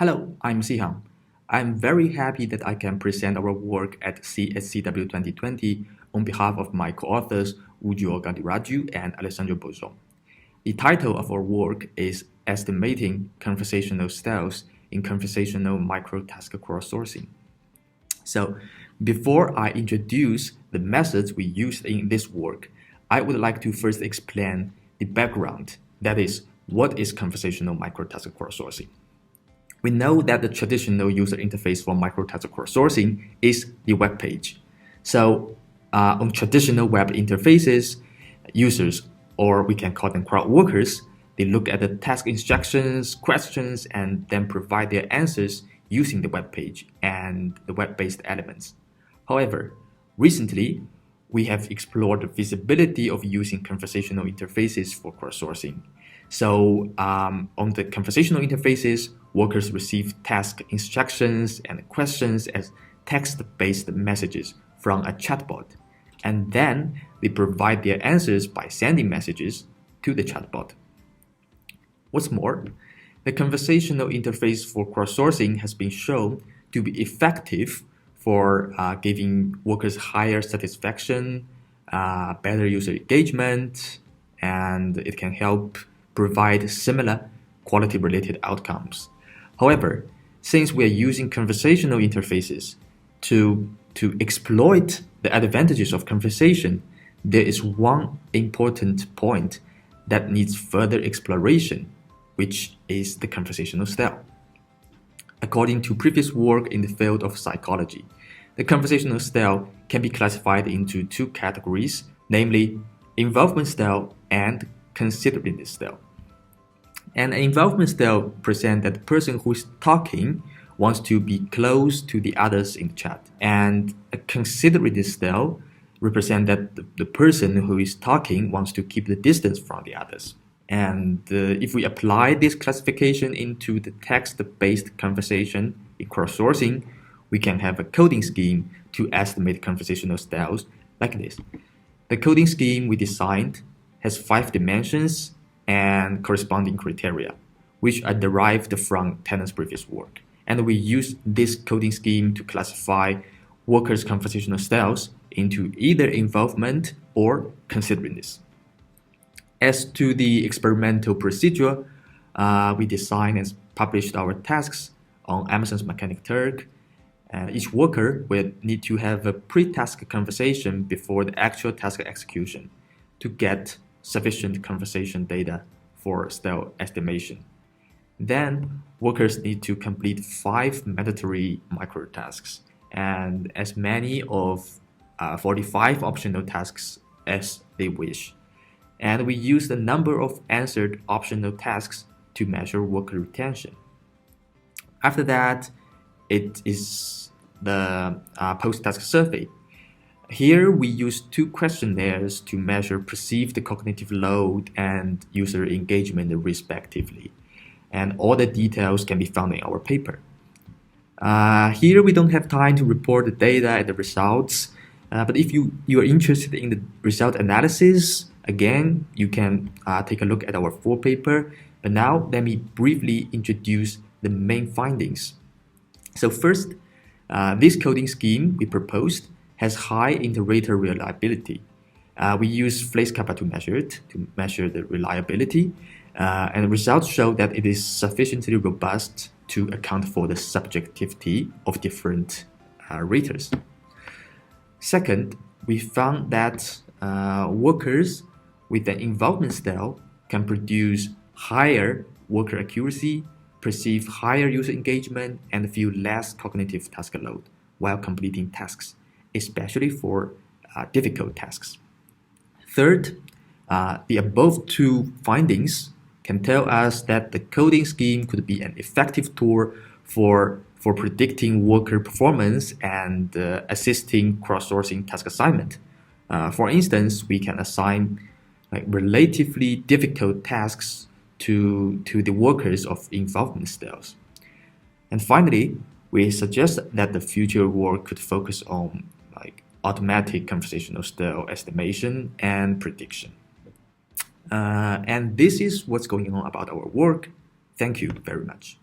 Hello, I'm Sihang. I'm very happy that I can present our work at CSCW 2020 on behalf of my co-authors Ujwal Gadiraju and Alessandro Bozzon. The title of our work is Estimating Conversational Styles in Conversational Microtask Crowdsourcing. So, before I introduce the methods we used in this work, I would like to first explain the background, that is, what is conversational microtask crowdsourcing. We know that the traditional user interface for microtask crowdsourcing is the web page. So on traditional web interfaces, users, or we can call them crowd workers, they look at the task instructions, questions, and then provide their answers using the web page and the web-based elements. However, recently, we have explored the feasibility of using conversational interfaces for crowdsourcing. So on the conversational interfaces, workers receive task instructions and questions as text-based messages from a chatbot, and then they provide their answers by sending messages to the chatbot. What's more, the conversational interface for crowdsourcing has been shown to be effective for giving workers higher satisfaction, better user engagement, and it can help provide similar quality-related outcomes. However, since we are using conversational interfaces to exploit the advantages of conversation, there is one important point that needs further exploration, which is the conversational style. According to previous work in the field of psychology, the conversational style can be classified into two categories, namely involvement style and considerateness style. And an involvement style presents that the person who is talking wants to be close to the others in the chat. And a considerateness style represents that the person who is talking wants to keep the distance from the others. And if we apply this classification into the text-based conversation in crowdsourcing, we can have a coding scheme to estimate conversational styles like this. The coding scheme we designed has 5 dimensions and corresponding criteria, which are derived from Tennant's previous work. And we use this coding scheme to classify workers' conversational styles into either involvement or considerateness. As to the experimental procedure, we designed and published our tasks on Amazon's Mechanic Turk. Each worker will need to have a pre-task conversation before the actual task execution to get sufficient conversation data for style estimation. Then, workers need to complete 5 mandatory microtasks and as many of 45 optional tasks as they wish. And we use the number of answered optional tasks to measure worker retention. After that, it is the post-task survey. Here, we use 2 questionnaires to measure perceived cognitive load and user engagement respectively. And all the details can be found in our paper. Here, we don't have time to report the data and the results, but if you are interested in the result analysis, again, you can take a look at our full paper. But now, let me briefly introduce the main findings. So first, this coding scheme we proposed has high iterator reliability. We use Flace Kappa to measure it, to measure the reliability, and the results show that it is sufficiently robust to account for the subjectivity of different raters. Second, we found that workers with an involvement style can produce higher worker accuracy, perceive higher user engagement, and feel less cognitive task load while completing tasks, especially for difficult tasks. Third, the above 2 findings can tell us that the coding scheme could be an effective tool for predicting worker performance and assisting crowdsourcing task assignment. For instance, we can assign relatively difficult tasks to the workers of involvement styles. And finally, we suggest that the future work could focus on automatic conversational style estimation and prediction. And this is what's going on about our work. Thank you very much.